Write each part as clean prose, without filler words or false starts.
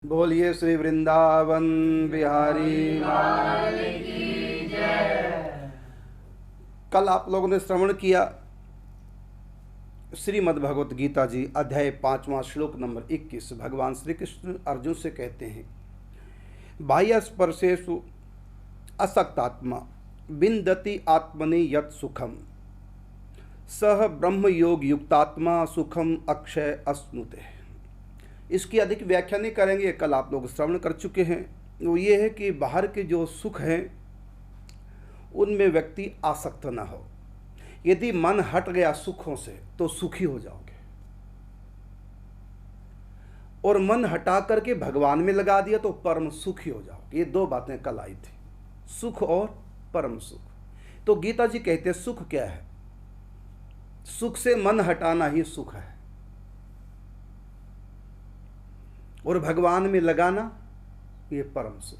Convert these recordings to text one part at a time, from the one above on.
बोलिए श्री वृंदावन बिहारी लाल की जय। कल आप लोगों ने श्रवण किया श्रीमद् भगवत गीता जी अध्याय 5वां श्लोक नंबर 21। भगवान श्री कृष्ण अर्जुन से कहते हैं, बाह्य स्पर्शेषु असक्तात्मा विन्दति आत्मनि यत् सुखम सह ब्रह्म योग युक्तात्मा सुखम अक्षय अश्नुते। इसकी अधिक व्याख्या नहीं करेंगे, कल आप लोग श्रवण कर चुके हैं। वो ये है कि बाहर के जो सुख हैं उनमें व्यक्ति आसक्त ना हो। यदि मन हट गया सुखों से तो सुखी हो जाओगे, और मन हटा करके भगवान में लगा दिया तो परम सुखी हो जाओगे। ये दो बातें कल आई थी, सुख और परम सुख। तो गीता जी कहते हैं सुख क्या है? सुख से मन हटाना ही सुख है, और भगवान में लगाना ये परम सुख।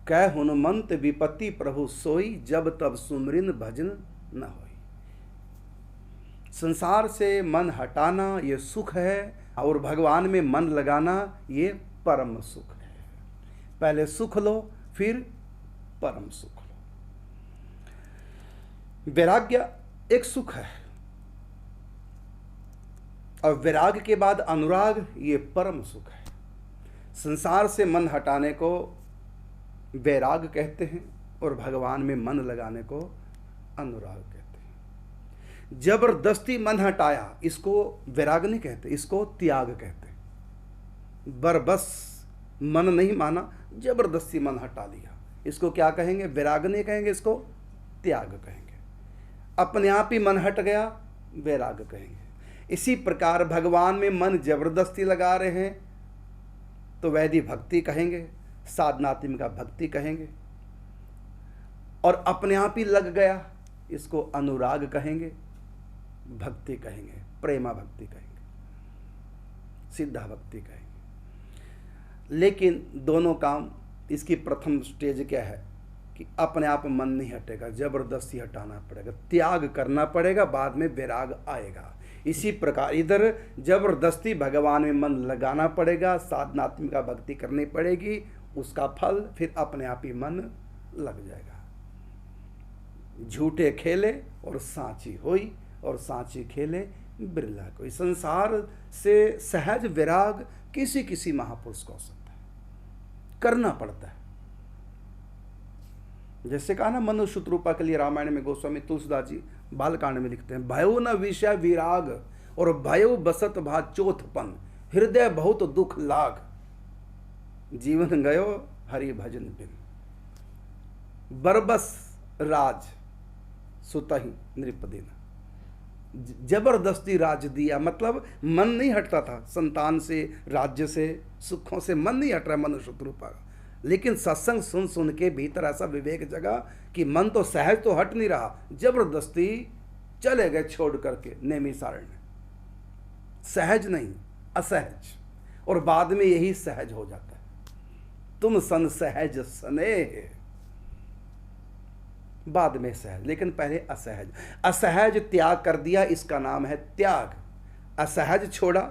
कह हनुमंत विपत्ति प्रभु सोई जब तब सुमरिन भजन न होई। संसार से मन हटाना ये सुख है, और भगवान में मन लगाना ये परम सुख है। पहले सुख लो फिर परम सुख लो। वैराग्य एक सुख है, और वैराग्य के बाद अनुराग ये परम सुख है। संसार से मन हटाने को वैराग कहते हैं, और भगवान में मन लगाने को अनुराग कहते हैं। जबरदस्ती मन हटाया इसको वैराग नहीं कहते, इसको त्याग कहते हैं। बरबस मन नहीं माना, जबरदस्ती मन हटा लिया, इसको क्या कहेंगे? वैराग नहीं कहेंगे, इसको त्याग कहेंगे। अपने आप ही मन हट गया, वैराग कहेंगे। इसी प्रकार भगवान में मन जबरदस्ती लगा रहे हैं तो वैधि भक्ति कहेंगे, साधनात्मिका भक्ति कहेंगे। और अपने आप ही लग गया, इसको अनुराग कहेंगे, भक्ति कहेंगे, प्रेमा भक्ति कहेंगे, सिद्धा भक्ति कहेंगे। लेकिन दोनों काम, इसकी प्रथम स्टेज क्या है कि अपने आप मन नहीं हटेगा, जबरदस्ती हटाना पड़ेगा, त्याग करना पड़ेगा, बाद में वैराग आएगा। इसी प्रकार इधर जबरदस्ती भगवान में मन लगाना पड़ेगा, साधनात्मिका भक्ति करनी पड़ेगी, उसका फल फिर अपने आप ही मन लग जाएगा। झूठे खेले और सांची होई, और सांची खेले बिरला कोई। संसार से सहज वैराग किसी किसी महापुरुष को हो सकता है, करना पड़ता है। जैसे कहा ना, मनुष्य रूपा के लिए रामायण में गोस्वामी तुलसीदास जी बालकांड में लिखते हैं, भयो न विषय विराग और भयो बसत भा चोथपन, हृदय बहुत दुख लाग, जीवन गयो हरि भजन बिन। बरबस राज सुतहि नृपदिन, जबरदस्ती राज दिया, मतलब मन नहीं हटता था संतान से, राज्य से, सुखों से मन नहीं हट रहा मनुष्य रूपा का। लेकिन सत्संग सुन सुन के भीतर ऐसा विवेक जगा कि मन तो सहज तो हट नहीं रहा, जबरदस्ती चले गए छोड़ करके नैमिषारण्य। सहज नहीं, असहज, और बाद में यही सहज हो जाता है। तुम सन सहज स्नेह, बाद में सहज, लेकिन पहले असहज। असहज त्याग कर दिया, इसका नाम है त्याग। असहज छोड़ा,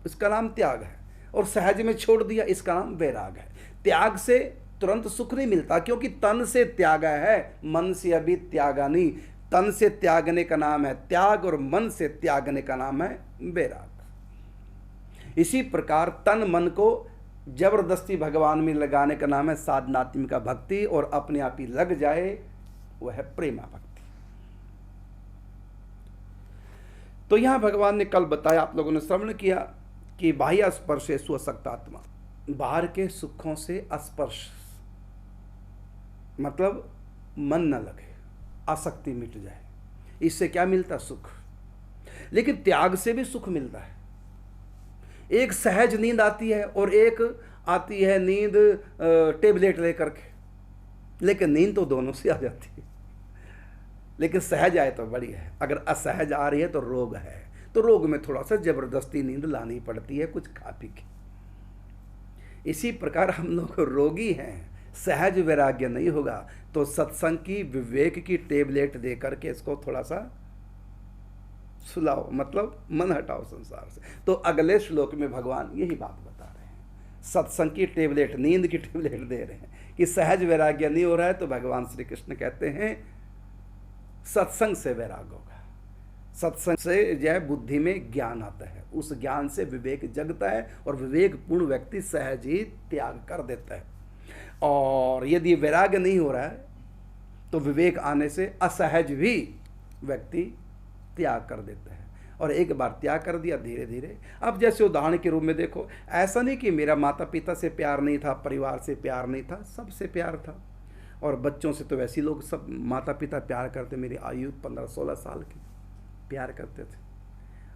इसका नाम त्याग है, और सहज में छोड़ दिया, इसका नाम वैराग है। त्याग से तुरंत सुख नहीं मिलता, क्योंकि तन से त्यागा है, मन से अभी त्यागा नहीं। तन से त्यागने का नाम है त्याग, और मन से त्यागने का नाम है वैराग। इसी प्रकार तन मन को जबरदस्ती भगवान में लगाने का नाम है साधनात्मिका भक्ति, और अपने आप ही लग जाए वह है प्रेमा भक्ति। तो यहां भगवान ने कल बताया, आप लोगों ने श्रवण किया कि बाह्य स्पर्शेषु असक्तात्मा, बाहर के सुखों से स्पर्श, मतलब मन न लगे, आसक्ति मिट जाए। इससे क्या मिलता? सुख। लेकिन त्याग से भी सुख मिलता है। एक सहज नींद आती है, और एक आती है नींद टेबलेट लेकर के, लेकिन नींद तो दोनों से आ जाती है। लेकिन सहज आए तो बड़ी है, अगर असहज आ रही है तो रोग है, तो रोग में थोड़ा सा जबरदस्ती नींद लानी पड़ती है, कुछ खा पी के। इसी प्रकार हम लोग रोगी हैं, सहज वैराग्य नहीं होगा तो सत्संग की, विवेक की टेबलेट दे करके इसको थोड़ा सा सुलाओ, मतलब मन हटाओ संसार से। तो अगले श्लोक में भगवान यही बात बता रहे हैं। सत्संग की टेबलेट, नींद की टेबलेट दे रहे हैं कि सहज वैराग्य नहीं हो रहा है, तो भगवान श्री कृष्ण कहते हैं सत्संग से वैराग्य होगा। सत्संग से जो है बुद्धि में ज्ञान आता है, उस ज्ञान से विवेक जगता है और विवेकपूर्ण व्यक्ति सहज ही त्याग कर देता है। और यदि वैराग्य नहीं हो रहा है तो विवेक आने से असहज भी व्यक्ति त्याग कर देता है। और एक बार त्याग कर दिया धीरे धीरे, अब जैसे उदाहरण के रूप में देखो, ऐसा नहीं कि मेरा माता पिता से प्यार नहीं था, परिवार से प्यार नहीं था, सबसे प्यार था। और बच्चों से तो वैसे ही लोग सब माता पिता प्यार करते, मेरी आयु 15-16 साल की, प्यार करते थे।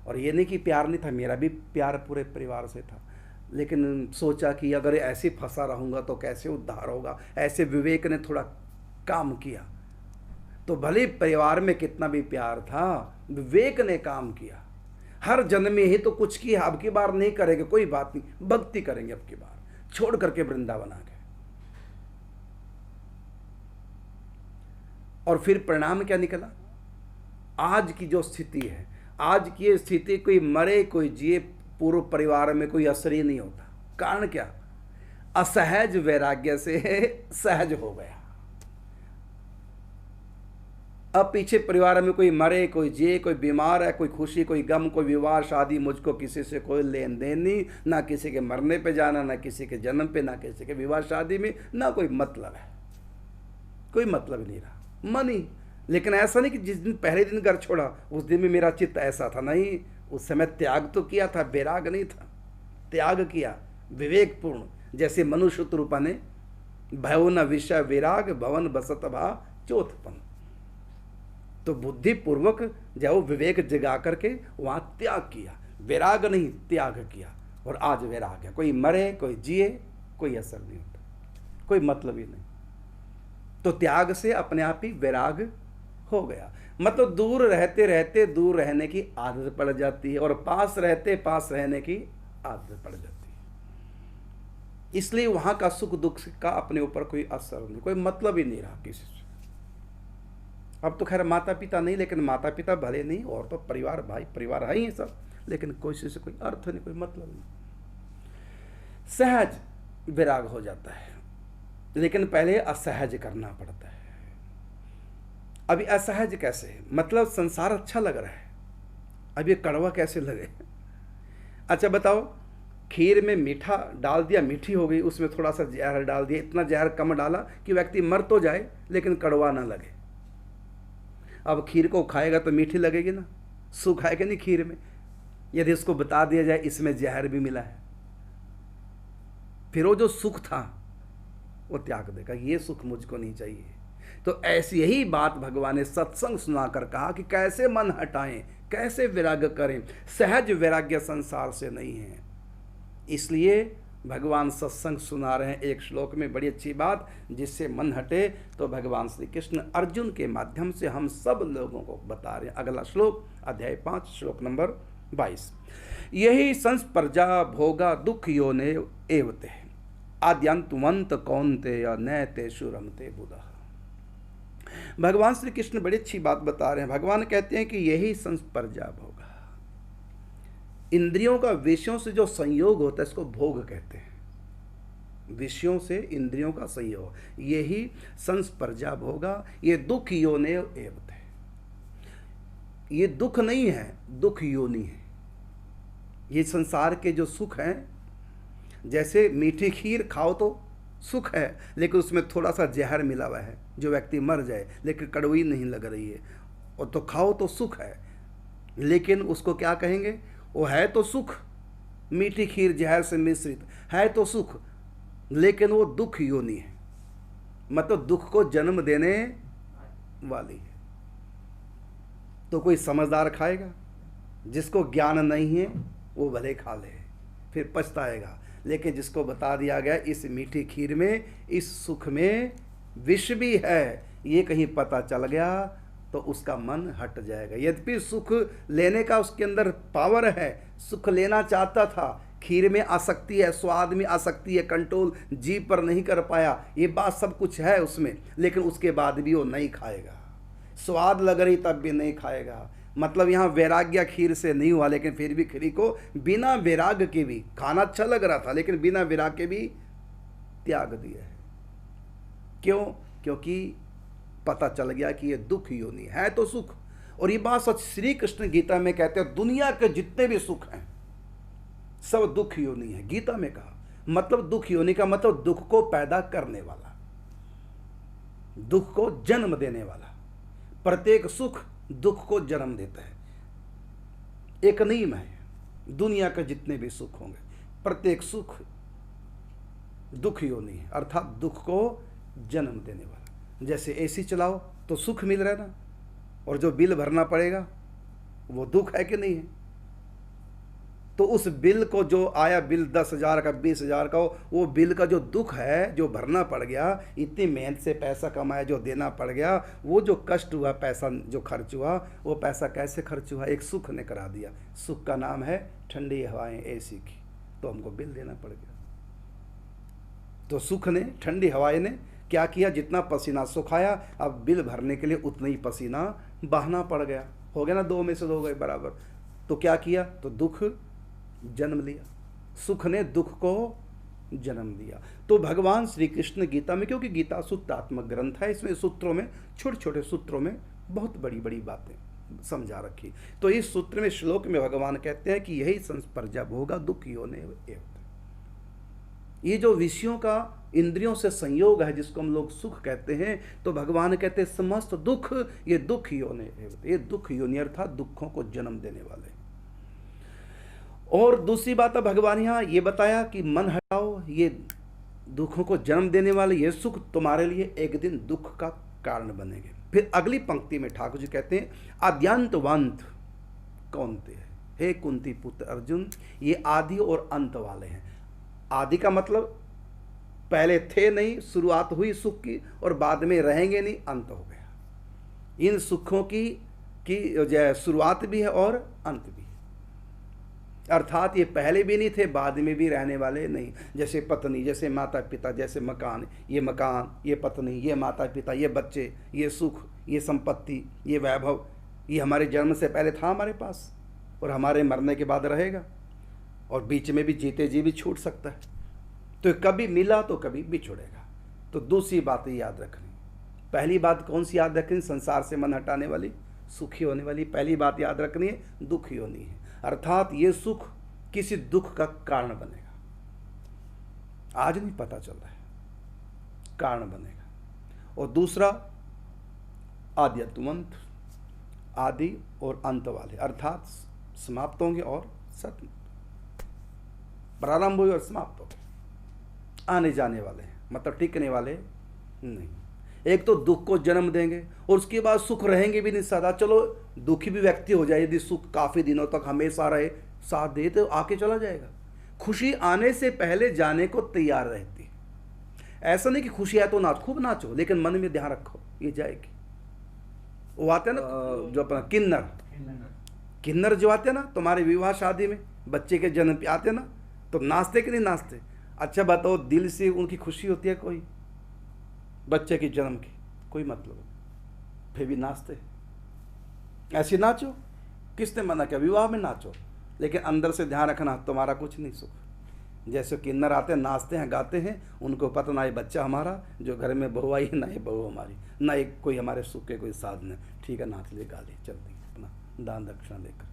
और ये नहीं कि प्यार नहीं था, मेरा भी प्यार पूरे परिवार से था। लेकिन सोचा कि अगर ऐसे फंसा रहूँगा तो कैसे उद्धार होगा, ऐसे विवेक ने थोड़ा काम किया। तो भले परिवार में कितना भी प्यार था, विवेक ने काम किया। हर जन्म में ही तो कुछ किया, अब की बार नहीं करेंगे, कोई बात नहीं, भक्ति करेंगे अब की बार, छोड़ करके वृंदावन आ गए। और फिर परिणाम क्या निकला? आज की जो स्थिति है, आज की ये स्थिति, कोई मरे कोई जिए, पूर्व परिवार में कोई असर ही नहीं होता। कारण क्या? असहज वैराग्य से सहज हो गया। अब पीछे परिवार में कोई मरे कोई जिए, कोई बीमार है, कोई खुशी कोई गम, कोई विवाह शादी, मुझको किसी से कोई लेन देन नहीं, ना किसी के मरने पे जाना, ना किसी के जन्म पे, ना किसी के विवाह शादी में, ना कोई मतलब है, कोई मतलब नहीं रहा, मन ही। लेकिन ऐसा नहीं कि जिस दिन पहले दिन घर छोड़ा उस दिन में मेरा चित्त ऐसा था, नहीं, उस समय त्याग तो किया था, वैराग नहीं था, त्याग किया विवेकपूर्ण। जैसे मनुष्य रूपा ने भयो न विषय विराग भवन बसत भा चौथपन, तो बुद्धि पूर्वक जब विवेक जगा करके वहां त्याग किया, वैराग नहीं त्याग किया। और आज वैराग है, कोई मरे कोई जिए, कोई असर नहीं होता, कोई मतलब ही नहीं। तो त्याग से अपने आप ही वैराग हो गया। मतलब दूर रहते रहते दूर रहने की आदत पड़ जाती है, और पास रहते पास रहने की आदत पड़ जाती है। इसलिए वहां का सुख दुख का अपने ऊपर कोई असर नहीं, कोई मतलब ही नहीं रहा किसी से। अब तो खैर माता पिता नहीं, लेकिन माता पिता भले नहीं, और तो परिवार भाई परिवार है ही सब, लेकिन कोई से कोई अर्थ नहीं, कोई मतलब नहीं। सहज विराग हो जाता है, लेकिन पहले असहज करना पड़ता है। अभी असहज कैसे? मतलब संसार अच्छा लग रहा है, अब ये कड़वा कैसे लगे? अच्छा बताओ, खीर में मीठा डाल दिया, मीठी हो गई, उसमें थोड़ा सा जहर डाल दिया, इतना जहर कम डाला कि व्यक्ति मर तो जाए लेकिन कड़वा ना लगे। अब खीर को खाएगा तो मीठी लगेगी ना, सुख आएगा नहीं खीर में। यदि उसको बता दिया जाए इसमें जहर भी मिला है, फिर वो जो सुख था वो त्याग देगा, ये सुख मुझको नहीं चाहिए। तो ऐसी यही बात भगवान ने सत्संग सुनाकर कहा कि कैसे मन हटाएं, कैसे वैराग्य करें। सहज वैराग्य संसार से नहीं है, इसलिए भगवान सत्संग सुना रहे हैं एक श्लोक में, बड़ी अच्छी बात, जिससे मन हटे। तो भगवान श्री कृष्ण अर्जुन के माध्यम से हम सब लोगों को बता रहे हैं। अगला श्लोक, अध्याय 5 श्लोक नंबर 22। यही संस्पर्जा भोगा दुख योने एवते आद्यंतवंत कौनते या नैते शुरमते बुधा। भगवान श्री कृष्ण बड़ी अच्छी बात बता रहे हैं। भगवान कहते हैं कि यही संस्पर्जा भोगा, इंद्रियों का विषयों से जो संयोग होता है इसको भोग कहते हैं। विषयों से इंद्रियों का संयोग, यही संस्पर्जा भोगा, ये दुख योने एवते। ये दुख नहीं है, दुख योनि है। ये संसार के जो सुख हैं, जैसे मीठी खीर खाओ तो सुख है, लेकिन उसमें थोड़ा सा जहर मिला हुआ है, जो व्यक्ति मर जाए, लेकिन कड़वी नहीं लग रही है, और तो खाओ तो सुख है, लेकिन उसको क्या कहेंगे? वो है तो सुख, मीठी खीर जहर से मिश्रित है तो सुख, लेकिन वो दुख योनि है, मतलब दुख को जन्म देने वाली है। तो कोई समझदार खाएगा, जिसको ज्ञान नहीं है वो भले खा ले, फिर पछताएगा। लेकिन जिसको बता दिया गया इस मीठी खीर में, इस सुख में विष भी है, ये कहीं पता चल गया तो उसका मन हट जाएगा। यद्यपि सुख लेने का उसके अंदर पावर है, सुख लेना चाहता था, खीर में आसक्ति है, स्वाद में आसक्ति है, कंट्रोल जीभ पर नहीं कर पाया, ये बात सब कुछ है उसमें, लेकिन उसके बाद भी वो नहीं खाएगा। स्वाद लग रही तब भी नहीं खाएगा, मतलब यहाँ वैराग्य खीर से नहीं हुआ, लेकिन फिर भी खीर को बिना वैराग्य के भी खाना अच्छा लग रहा था, लेकिन बिना वैराग्य के भी त्याग दिया है। क्यों? क्योंकि पता चल गया कि ये दुख योनि है तो सुख। और ये बात सच श्री कृष्ण गीता में कहते हैं, दुनिया के जितने भी सुख हैं सब दुख योनि है। गीता में कहा, मतलब दुख योनि का मतलब दुख को पैदा करने वाला, दुख को जन्म देने वाला। प्रत्येक सुख दुख को जन्म देता है। एक नियम है, दुनिया के जितने भी सुख होंगे प्रत्येक सुख दुख योनि है, अर्थात दुख को जन्म देने वाला। जैसे एसी चलाओ तो सुख मिल रहा है ना, और जो बिल भरना पड़ेगा वो दुख है कि नहीं है? तो उस बिल को जो आया, बिल 10,000 का 20,000 का, वो बिल का जो दुख है, जो भरना पड़ गया, इतनी मेहनत से पैसा कमाया जो देना पड़ गया, वो जो कष्ट हुआ, पैसा जो खर्च हुआ, वो पैसा कैसे खर्च हुआ? एक सुख ने करा दिया। सुख का नाम है ठंडी हवाएं एसी की, तो हमको बिल देना पड़ गया। तो सुख ने, ठंडी हवाएं ने क्या किया? जितना पसीना सुखाया, अब बिल भरने के लिए उतना ही पसीना बहाना पड़ गया। हो गया ना, 2 में से 2 गए बराबर। तो क्या किया? तो दुख जन्म लिया, सुख ने दुख को जन्म दिया। तो भगवान श्री कृष्ण गीता में, क्योंकि गीता सूत्रात्मक ग्रंथ है, इसमें सूत्रों में, छोटे छोटे सूत्रों में बहुत बड़ी बड़ी बातें समझा रखी। तो इस सूत्र में, श्लोक में भगवान कहते हैं कि यही संस्पर्जा होगा दुख योनि एव। ये जो विषयों का इंद्रियों से संयोग है, जिसको हम लोग सुख कहते हैं, तो भगवान कहते हैं समस्त दुख ये दुख योनि एव, ये दुख योनि अर्थात दुखों को जन्म देने वाले। और दूसरी बात है, भगवान यहाँ ये बताया कि मन हटाओ, ये दुखों को जन्म देने वाले ये सुख तुम्हारे लिए एक दिन दुख का कारण बनेंगे। फिर अगली पंक्ति में ठाकुर जी कहते हैं, आद्यांतवंत कौनते हैं, हे कुंती पुत्र अर्जुन, ये आदि और अंत वाले हैं। आदि का मतलब पहले थे नहीं, शुरुआत हुई सुख की, और बाद में रहेंगे नहीं, अंत हो गया। इन सुखों की शुरुआत भी है और अंत भी है, अर्थात ये पहले भी नहीं थे, बाद में भी रहने वाले नहीं। जैसे पत्नी, जैसे माता पिता, जैसे मकान, ये पत्नी, ये माता पिता, ये बच्चे, ये सुख, ये संपत्ति, ये वैभव, ये हमारे जन्म से पहले था हमारे पास, और हमारे मरने के बाद रहेगा, और बीच में भी जीते जी भी छूट सकता है। तो कभी मिला तो कभी बिछुड़ेगा। तो दूसरी बात याद रखनी, पहली बात कौन सी याद रखनी? संसार से मन हटाने वाली, सुखी होने वाली पहली बात याद रखनी है, दुखी होनी है, अर्थात ये सुख किसी दुख का कारण बनेगा। आज नहीं पता चल रहा है, कारण बनेगा। और दूसरा आद्यंतवंत, आदि और अंत वाले, अर्थात समाप्त होंगे और सत्य, प्रारंभ हुए और समाप्त हो गए, आने जाने वाले, मतलब टिकने वाले नहीं। एक तो दुख को जन्म देंगे और उसके बाद सुख रहेंगे भी नहीं सदा। चलो दुखी भी व्यक्ति हो जाए, यदि सुख काफ़ी दिनों तक हमेशा रहे, साथ दे, तो आके चला जाएगा। खुशी आने से पहले जाने को तैयार रहती है। ऐसा नहीं कि खुशी आए तो नाच, खूब नाचो, लेकिन मन में ध्यान रखो ये जाएगी। वो आते हैं ना जो अपना किन्नर जो आते हैं ना तुम्हारे विवाह शादी में, बच्चे के जन्म पे आते हैं ना, तो नाचते कि नहीं नाचते? अच्छा बताओ, दिल से उनकी खुशी होती है कोई? बच्चे की जन्म की कोई मतलब नहीं, फिर भी नाचते। ऐसे नाचो, किसने मना किया? विवाह में नाचो, लेकिन अंदर से ध्यान रखना तुम्हारा कुछ नहीं सुख। जैसे किन्नर आते हैं, नाचते हैं, गाते हैं, उनको पता ना ये बच्चा हमारा जो घर में बहू आई, ना ये बहू हमारी, ना एक कोई हमारे सुख के कोई साधन है। ठीक है, नाच ले, गा ले, चल दी अपना दान दक्षिणा लेकर।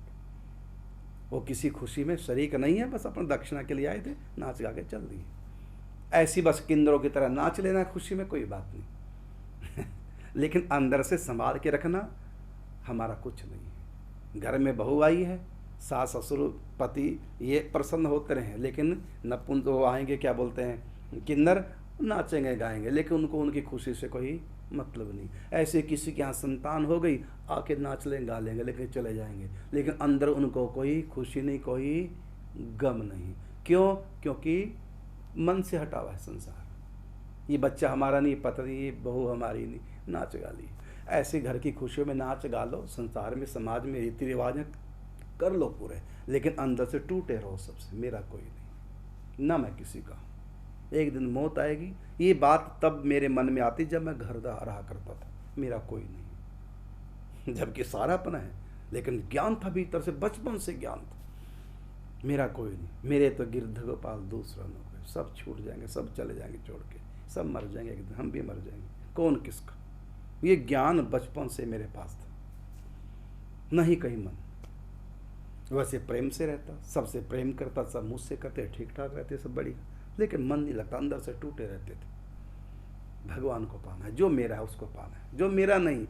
वो किसी खुशी में शरीक नहीं है, बस अपना दक्षिणा के लिए आए थे, नाच गा के चल दिए। ऐसी बस किन्नरों की तरह नाच लेना खुशी में, कोई बात नहीं लेकिन अंदर से संभाल के रखना, हमारा कुछ नहीं है। घर में बहू आई है, सास ससुर पति ये प्रसन्न होते रहे, लेकिन नपुंसक वो आएंगे, क्या बोलते हैं, किन्नर, नाचेंगे गाएंगे, लेकिन उनको उनकी खुशी से कोई मतलब नहीं। ऐसे किसी के यहाँ संतान हो गई, आके नाच लेंगे गा लेंगे, लेकिन चले जाएंगे, लेकिन अंदर उनको कोई खुशी नहीं, कोई गम नहीं। क्यों? क्योंकि मन से हटा हुआ है संसार। ये बच्चा हमारा नहीं, पत्नी ये बहू हमारी नहीं, नाच गा ली। ऐसे घर की खुशियों में नाच गा लो, संसार में समाज में रीति रिवाज कर लो पूरे, लेकिन अंदर से टूटे रहो सबसे, मेरा कोई नहीं, ना मैं किसी का। एक दिन मौत आएगी। ये बात तब मेरे मन में आती जब मैं घर रहा करता था, मेरा कोई नहीं, जबकि सारा अपना है, लेकिन ज्ञान था भीतर से, बचपन से ज्ञान था, मेरा कोई नहीं, मेरे तो गिरध गोपाल दूसरा न कोई, सब छूट जाएंगे, सब चले जाएंगे छोड़ के, सब मर जाएंगे एक दिन, हम भी मर जाएंगे, कौन किसका। ये ज्ञान बचपन से मेरे पास था, नहीं कहीं मन। वैसे प्रेम से रहता, सबसे प्रेम करता, सब मुझसे करते, ठीक ठाक रहते, सब बढ़िया, लेकिन मन नहीं लगता, अंदर से टूटे रहते थे। भगवान को पाना है, जो मेरा है उसको पाना है, जो मेरा नहीं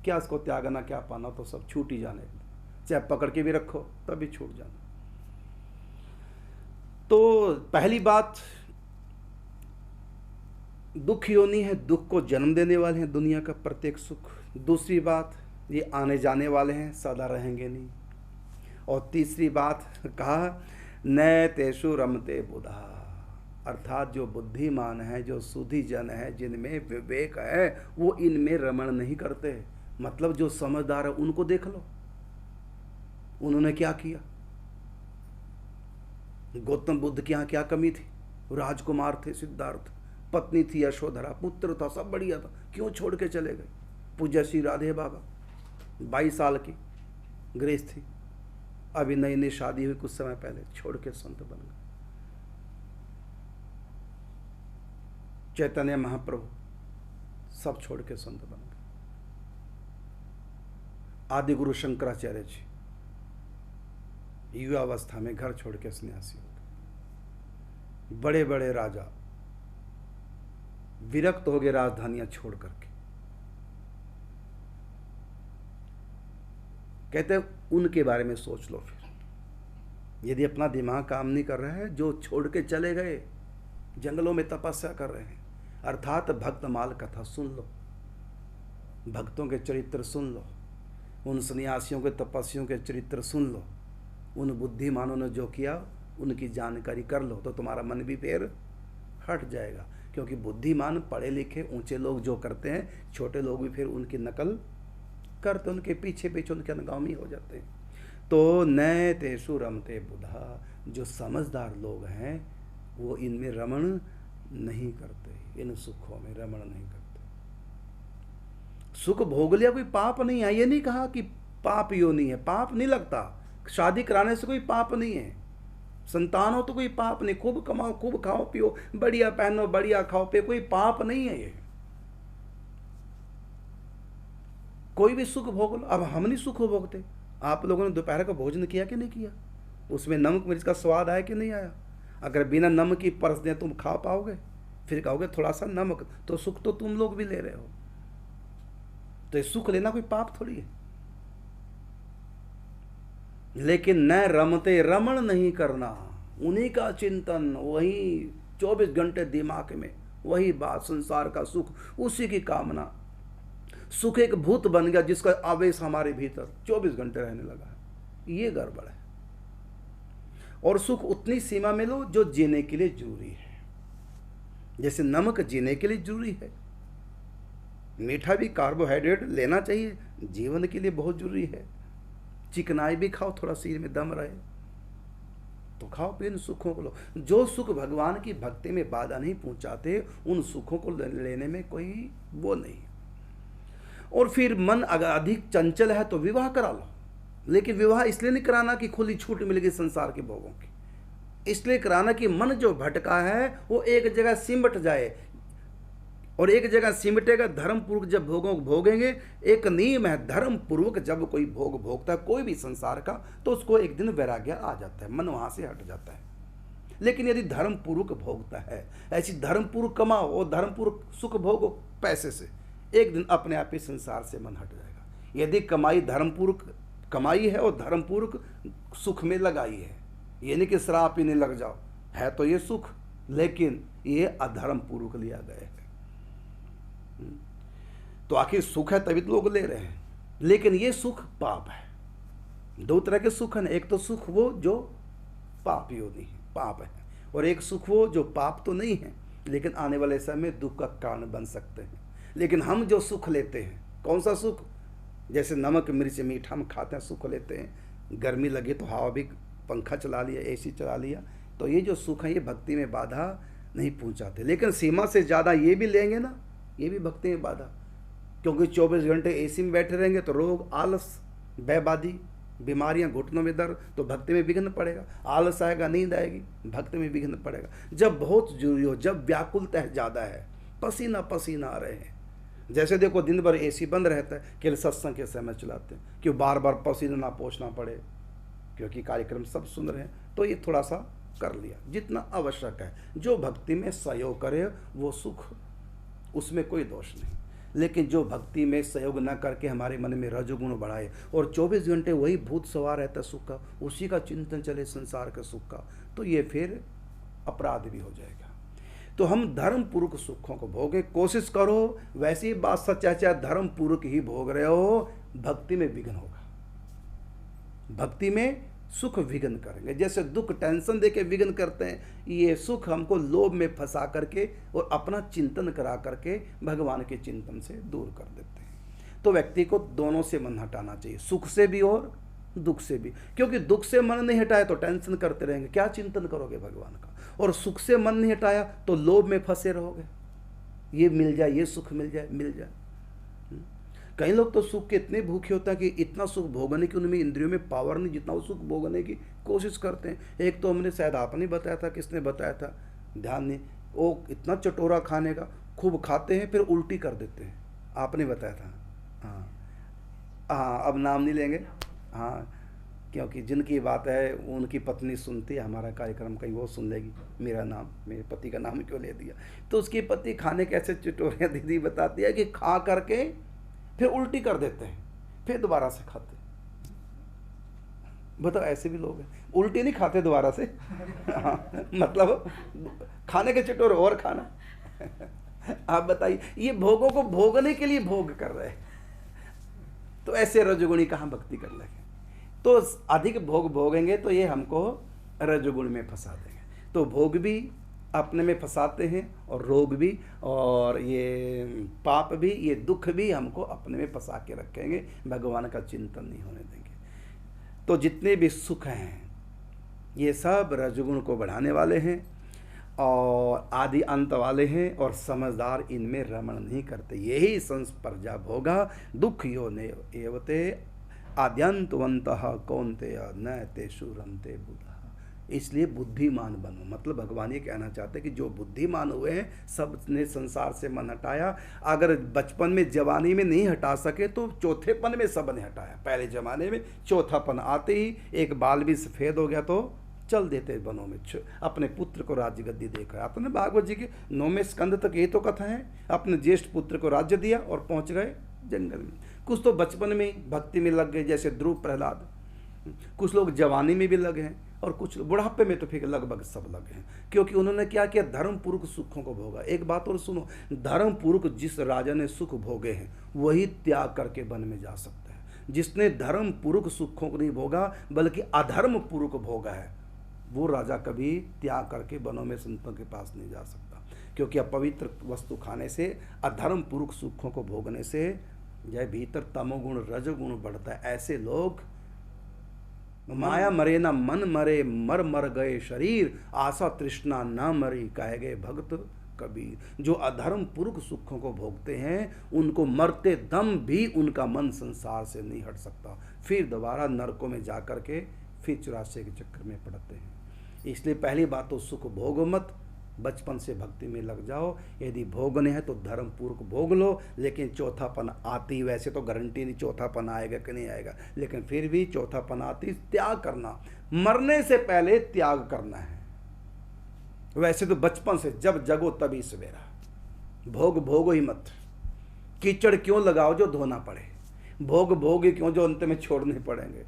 क्या उसको त्यागना, क्या पाना, तो सब छूट ही जाने, चाहे पकड़ के भी रखो तब भी छूट जाना। तो पहली बात, दुख योनि है, दुख को जन्म देने वाले हैं दुनिया का प्रत्येक सुख। दूसरी बात, ये आने जाने वाले हैं, सदा रहेंगे नहीं। और तीसरी बात कहा, न तेषु रमते बुधा, अर्थात जो बुद्धिमान है, जो सुधी जन है, जिनमें विवेक है, वो इनमें रमण नहीं करते। मतलब जो समझदार है उनको देख लो, उन्होंने क्या किया। गौतम बुद्ध के यहाँ क्या कमी थी, राजकुमार थे सिद्धार्थ, पत्नी थी यशोधरा, पुत्र था, सब बढ़िया था, क्यों छोड़ के चले गए। पूज्य श्री राधे बाबा 22 साल की ग्रेस थी, अभी नई नई शादी हुई कुछ समय पहले, छोड़ के संत बन गए। चैतन्य महाप्रभु सब छोड़ के संत बन गए। आदि गुरु शंकराचार्य जी युवावस्था में घर छोड़ के सन्यासी हो गए। बड़े बड़े राजा विरक्त हो गए राजधानियां छोड़ करके। कहते हैं उनके बारे में सोच लो। फिर यदि अपना दिमाग काम नहीं कर रहा है, जो छोड़ के चले गए, जंगलों में तपस्या कर रहे हैं, अर्थात भक्तमाल कथा सुन लो, भक्तों के चरित्र सुन लो, उन सन्यासियों के तपस्वियों के चरित्र सुन लो, उन बुद्धिमानों ने जो किया उनकी जानकारी कर लो, तो तुम्हारा मन भी फिर हट जाएगा। क्योंकि बुद्धिमान पढ़े लिखे ऊंचे लोग जो करते हैं, छोटे लोग भी फिर उनकी नकल करते, उनके पीछे पीछे उनके अनुगामी हो जाते हैं। तो न तेषु रमते बुधा, जो समझदार लोग हैं वो इनमें रमण नहीं करते, इन सुखों में रमण नहीं करते। सुख भोग लिया कोई पाप नहीं है, ये नहीं कहा कि पाप योनि है, पाप नहीं लगता। शादी कराने से कोई पाप नहीं है, संतान हो तो कोई पाप नहीं, खूब कमाओ, खूब खाओ पियो, बढ़िया पहनो, बढ़िया खाओ पे, कोई पाप नहीं है ये। कोई भी सुख भोग लो। अब हम नहीं सुख भोगते, आप लोगों ने दोपहर का भोजन किया कि नहीं किया, उसमें नमक मिर्च का स्वाद आया कि नहीं आया। अगर बिना नमक की परस दें तुम खा पाओगे, फिर कहोगे थोड़ा सा नमक, तो सुख तो तुम लोग भी ले रहे हो। तो ये सुख लेना कोई पाप थोड़ी है। लेकिन न रमते, रमण नहीं करना, उन्हीं का चिंतन, वही 24 घंटे दिमाग में वही बात, संसार का सुख, उसी की कामना। सुख एक भूत बन गया जिसका आवेश हमारे भीतर 24 घंटे रहने लगा है, ये गड़बड़ है। और सुख उतनी सीमा में लो जो जीने के लिए जरूरी है। जैसे नमक जीने के लिए जरूरी है, मीठा भी कार्बोहाइड्रेट लेना चाहिए, जीवन के लिए बहुत जरूरी है। चिकनाई भी खाओ, थोड़ा शरीर में दम रहे तो खाओ, फिर इन सुखों को लो। जो सुख भगवान की भक्ति में बाधा नहीं पहुंचाते, उन सुखों को लेने में कोई वो नहीं। और फिर मन अगर अधिक चंचल है तो विवाह करा लो, लेकिन विवाह इसलिए नहीं कराना कि खुली छूट मिलेगी संसार के भोगों की, इसलिए कराना कि मन जो भटका है वो एक जगह सिमट जाए, और एक जगह सिमटेगा। धर्म पूर्वक जब भोगों को भोगेंगे, एक नियम है, धर्म पूर्वक जब कोई भोग भोगता है कोई भी संसार का, तो उसको एक दिन वैराग्य आ जाता है, मन वहां से हट जाता है। लेकिन यदि धर्म पूर्वक भोगता है, ऐसी धर्म पूर्वक कमाओ और धर्म पूर्वक सुख भोगो पैसे से, एक दिन अपने आप ही संसार से मन हट जाएगा। यदि कमाई धर्मपूर्वक कमाई है और धर्मपूर्वक सुख में लगाई है, ये नहीं कि शराब पीने लग जाओ, है तो ये सुख, लेकिन ये अधर्म पूर्वक लिया गया है। तो आखिर सुख है तभी तो लोग ले रहे हैं, लेकिन ये सुख पाप है। दो तरह के सुख हैं, एक तो सुख वो जो पाप योनि है, पाप है, और एक सुख वो जो पाप तो नहीं है लेकिन आने वाले समय में दुख का कारण बन सकते हैं। लेकिन हम जो सुख लेते हैं, कौन सा सुख, जैसे नमक मिर्च मीठा हम खाते हैं, सुख लेते हैं, गर्मी लगे तो हवा भी, पंखा चला लिया, एसी चला लिया, तो ये जो सुख है ये भक्ति में बाधा नहीं पहुंचाते। लेकिन सीमा से ज़्यादा ये भी लेंगे ना, ये भी भक्ति में बाधा, क्योंकि 24 घंटे एसी में बैठे रहेंगे तो रोग, आलस, बैबादी, बीमारियां, घुटनों में दर्द, तो भक्ति में विघ्न पड़ेगा। आलस आएगा, नींद आएगी, भक्ति में विघ्न पड़ेगा। जब बहुत जरूरी हो, जब व्याकुलता ज़्यादा है, पसीना पसीना आ रहे हैं, जैसे देखो दिन भर एसी बंद रहता है, केवल सत्संग के समय चलाते हैं, क्यों बार बार पसीना ना पोंछना पड़े, क्योंकि कार्यक्रम सब सुन रहे हैं, तो ये थोड़ा सा कर लिया जितना आवश्यक है। जो भक्ति में सहयोग करे वो सुख, उसमें कोई दोष नहीं। लेकिन जो भक्ति में सहयोग न करके हमारे मन में रजोगुण बढ़ाए और 24 घंटे वही भूत सवार रहता है सुख का, उसी का चिंतन चले संसार के सुख का, तो ये फिर अपराध भी हो जाएगा। तो हम धर्म पूर्वक सुखों को भोगे, कोशिश करो। वैसी बात सच है, चाहे धर्म पूर्वक ही भोग रहे हो, भक्ति में विघ्न होगा, भक्ति में सुख विघ्न करेंगे। जैसे दुख टेंशन देके विघ्न करते हैं, ये सुख हमको लोभ में फंसा करके और अपना चिंतन करा करके भगवान के चिंतन से दूर कर देते हैं। तो व्यक्ति को दोनों से मन हटाना चाहिए, सुख से भी और दुख से भी, क्योंकि दुख से मन नहीं हटाया तो टेंशन करते रहेंगे, क्या चिंतन करोगे भगवान का। और सुख से मन नहीं हटाया तो लोभ में फंसे रहोगे, ये मिल जाए, ये सुख मिल जाए, मिल जाए। कई लोग तो सुख के इतने भूखे होते हैं कि इतना सुख भोगने की उनमें इंद्रियों में पावर नहीं जितना वो सुख भोगने की कोशिश करते हैं। एक तो हमने शायद आपने बताया था, किसने बताया था, ध्यान नहीं, वो इतना चटोरा खाने का, खूब खाते हैं फिर उल्टी कर देते हैं, आपने बताया था। हाँ हाँ, अब नाम नहीं लेंगे, हाँ, क्योंकि जिनकी बात है उनकी पत्नी सुनती है हमारा कार्यक्रम, कहीं वो सुन लेगी मेरा नाम, मेरे पति का नाम क्यों ले दिया। तो उसकी पति खाने कैसे चटोरे, दीदी बताती है कि खा करके फिर उल्टी कर देते हैं, फिर दोबारा से खाते। बताओ, ऐसे भी लोग हैं, उल्टी नहीं खाते दोबारा से। हाँ, मतलब खाने के चटोरे और खाना। आप बताइए, ये भोगों को भोगने के लिए भोग कर रहे हैं, तो ऐसे रजोगुणी कहाँ भक्ति कर लगे। तो अधिक भोग भोगेंगे तो ये हमको रजोगुण में फंसा देंगे। तो भोग भी अपने में फंसाते हैं और रोग भी, और ये पाप भी, ये दुख भी हमको अपने में फंसा के रखेंगे, भगवान का चिंतन नहीं होने देंगे। तो जितने भी सुख हैं ये सब रजोगुण को बढ़ाने वाले हैं और आदि अंत वाले हैं, और समझदार इनमें रमण नहीं करते। यही संस्पर्जा भोगा दुख यो ने एवते आद्यंतवंतः कौन्तेय न तेषु रमते बुधा। इसलिए बुद्धिमान बनो, मतलब भगवान ये कहना चाहते हैं कि जो बुद्धिमान हुए हैं सब ने संसार से मन हटाया। अगर बचपन में जवानी में नहीं हटा सके तो चौथेपन में सब ने हटाया। पहले जमाने में चौथापन आते ही एक बाल भी सफ़ेद हो गया तो चल देते वनों में, अपने पुत्र को राज्य गद्दी देकर। आपने भागवत जी के 9वें स्कंद तक ये तो कथा है, अपने ज्येष्ठ पुत्र को राज्य दिया और पहुंच गए जंगल में। कुछ तो बचपन में भक्ति में लग गए, जैसे ध्रुव प्रहलाद, कुछ लोग जवानी में भी लगे हैं, और कुछ बुढ़ापे में तो फिर लगभग सब लगे हैं, क्योंकि उन्होंने क्या किया, धर्म पूर्वक सुखों को भोगा। एक बात और सुनो, धर्म पूर्वक जिस राजा ने सुख भोगे हैं वही त्याग करके वन में जा सकता है। जिसने धर्म पूर्वक सुखों को नहीं भोगा बल्कि अधर्म पूर्वक भोगा है, वो राजा कभी त्याग करके वनों में संतों के पास नहीं जा सकता, क्योंकि अपवित्र वस्तु खाने से, अधर्म पूर्वक सुखों को भोगने से यह भीतर तमोगुण रजोगुण बढ़ता है। ऐसे लोग, माया मरे ना मन मरे, मर मर गए शरीर, आशा तृष्णा न मरी, कहे गए भक्त कबीर। जो अधर्म पूर्वक सुखों को भोगते हैं उनको मरते दम भी उनका मन संसार से नहीं हट सकता, फिर दोबारा नरकों में जा कर के फिर 84 के चक्कर में पड़ते हैं। इसलिए पहली बात तो सुख भोगो मत, बचपन से भक्ति में लग जाओ। यदि भोगने हैं तो धर्म पूर्वक भोग लो, लेकिन चौथापन आती, वैसे तो गारंटी नहीं चौथापन आएगा कि नहीं आएगा, लेकिन फिर भी चौथापन आती, त्याग करना, मरने से पहले त्याग करना है। वैसे तो बचपन से जब जगो तभी सवेरा, भोग भोगो ही मत। कीचड़ क्यों लगाओ जो धोना पड़े, भोग भोग क्यों जो अंत में छोड़ने पड़ेंगे।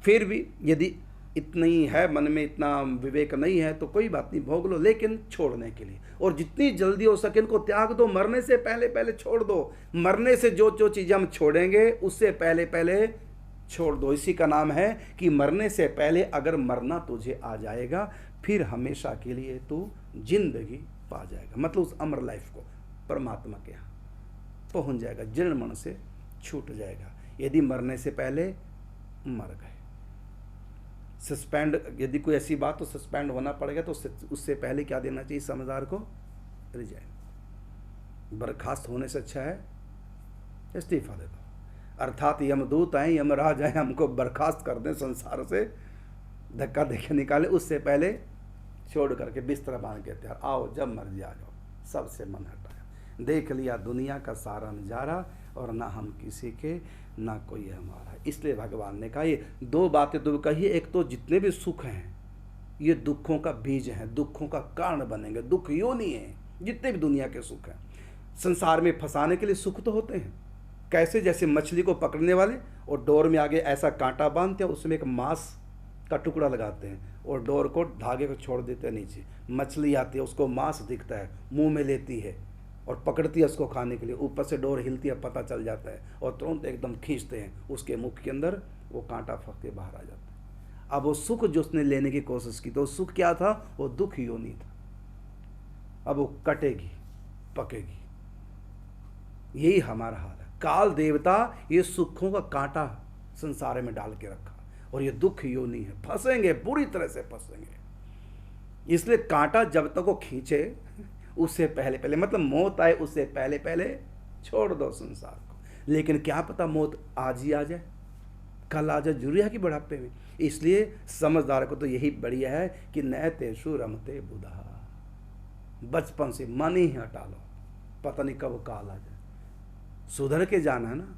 फिर भी यदि इतना ही है मन में, इतना विवेक नहीं है तो कोई बात नहीं, भोग लो, लेकिन छोड़ने के लिए। और जितनी जल्दी हो सके इनको त्याग दो, मरने से पहले पहले छोड़ दो। मरने से जो जो चीज़ें हम छोड़ेंगे उससे पहले पहले छोड़ दो। इसी का नाम है कि मरने से पहले अगर मरना तुझे आ जाएगा फिर हमेशा के लिए तू जिंदगी पा जाएगा, मतलब उस अमर लाइफ को परमात्मा के यहाँ पहुँच जाएगा, जीर्ण मन से छूट जाएगा। यदि मरने से पहले मर गए, सस्पेंड, यदि कोई ऐसी बात तो सस्पेंड होना पड़ेगा, तो उससे पहले क्या देना चाहिए समझदार को, रिजाइन। बर्खास्त होने से अच्छा है इस्तीफा दे दो। अर्थात यमदूत आए, यमराज आए, हमको बर्खास्त कर दें संसार से, धक्का देके निकाले, उससे पहले छोड़ करके बिस्तर बांध के तैयार, आओ जब मर्जी आ जाओ। सबसे मन हटाया, देख लिया दुनिया का सारा नजारा, और ना हम किसी के ना कोई हमारा। इसलिए भगवान ने कहा ये दो बातें तो कही, एक तो जितने भी सुख हैं ये दुखों का बीज हैं, दुखों का कारण बनेंगे, दुख योनि है। जितने भी दुनिया के सुख हैं संसार में फंसाने के लिए सुख तो होते हैं। कैसे? जैसे मछली को पकड़ने वाले और डोर में आगे ऐसा कांटा बांधते हैं, उसमें एक मांस का टुकड़ा लगाते हैं और डोर को धागे को छोड़ देते हैं नीचे। मछली आती है, उसको मांस दिखता है, मुंह में लेती है और पकड़ती है उसको खाने के लिए, ऊपर से डोर हिलती है, पता चल जाता है और तुरंत एकदम खींचते हैं, उसके मुख के अंदर वो कांटा फंस के बाहर आ जाता है। अब वो सुख जो उसने लेने की कोशिश की, तो सुख क्या था? वो दुख योनि था। अब वो कटेगी, पकेगी। यही हमारा हाल है। काल देवता ये सुखों का कांटा संसार में डाल के रखा, और ये दुख योनि है। फंसेंगे, पूरी तरह से फंसेंगे। इसलिए कांटा जब तक वो खींचे, उससे पहले पहले, मतलब मौत आए उससे पहले पहले छोड़ दो संसार को। लेकिन क्या पता मौत आज ही आ जाए, कल आ जाए, जरूरी है कि बुढ़ापे में। इसलिए समझदार को तो यही बढ़िया है कि न तेषु रमते बुधा, बचपन से मन ही हटा लो, पता नहीं कब काल आ जाए। सुधर के जाना है ना।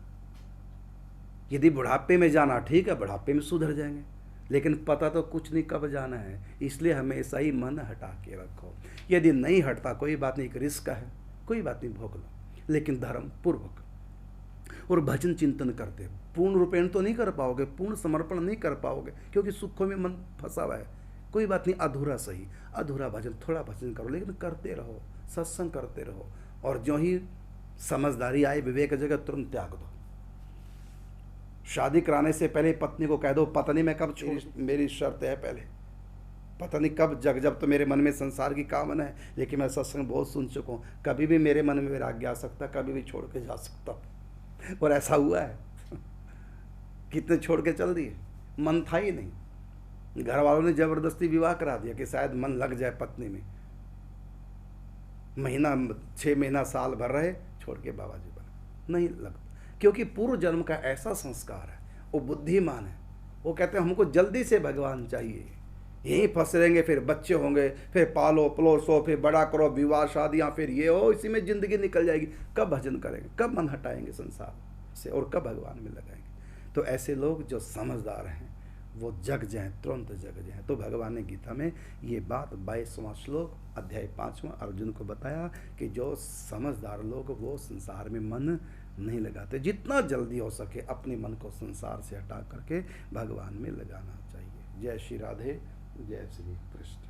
यदि बुढ़ापे में जाना ठीक है, बुढ़ापे में सुधर जाएंगे, लेकिन पता तो कुछ नहीं कब जाना है। इसलिए हमेशा ही मन हटा के रखो। यदि नहीं हटता कोई बात नहीं, एक रिस्क है, कोई बात नहीं, भोग लो, लेकिन धर्म पूर्वक और भजन चिंतन करते। पूर्ण रूपेण तो नहीं कर पाओगे, पूर्ण समर्पण नहीं कर पाओगे, क्योंकि सुखों में मन फंसा हुआ है। कोई बात नहीं, अधूरा सही, अधूरा भजन, थोड़ा भजन करो, लेकिन करते रहो, सत्संग करते रहो। और जो ही समझदारी आए, विवेक जगह, तुरंत त्याग दो। शादी कराने से पहले पत्नी को कह दो, पता नहीं मैं कब छोड़, मेरी शर्त है पहले, पता नहीं कब जब तो मेरे मन में संसार की कामना है, लेकिन मैं सत्संग बहुत सुन चुका हूँ, कभी भी मेरे मन में वैराग्य आ सकता, कभी भी छोड़ के जा सकता हूँ। और ऐसा हुआ है। कितने छोड़ के चल दिए, मन था ही नहीं, घर वालों ने जबरदस्ती विवाह करा दिया कि शायद मन लग जाए पत्नी में। महीना 6 महीना साल भर रहे, छोड़ के बाबा जी बने, नहीं लगता। क्योंकि पूर्व जन्म का ऐसा संस्कार है, वो बुद्धिमान है, वो कहते हैं हमको जल्दी से भगवान चाहिए, यहीं फंस रहेंगे, फिर बच्चे होंगे, फिर पालो पलोसो, फिर बड़ा करो, विवाह शादियाँ, फिर ये हो, इसी में ज़िंदगी निकल जाएगी। कब भजन करेंगे, कब मन हटाएंगे संसार से, और कब भगवान में लगाएंगे। तो ऐसे लोग जो समझदार हैं वो जग जाएं, तुरंत जग जाएं। तो भगवान ने गीता में ये बात 22वां श्लोक अध्याय 5वां अर्जुन को बताया कि जो समझदार लोग वो संसार में मन नहीं लगाते। जितना जल्दी हो सके अपने मन को संसार से हटा करके भगवान में लगाना चाहिए। जय श्री राधे, जय श्री कृष्ण।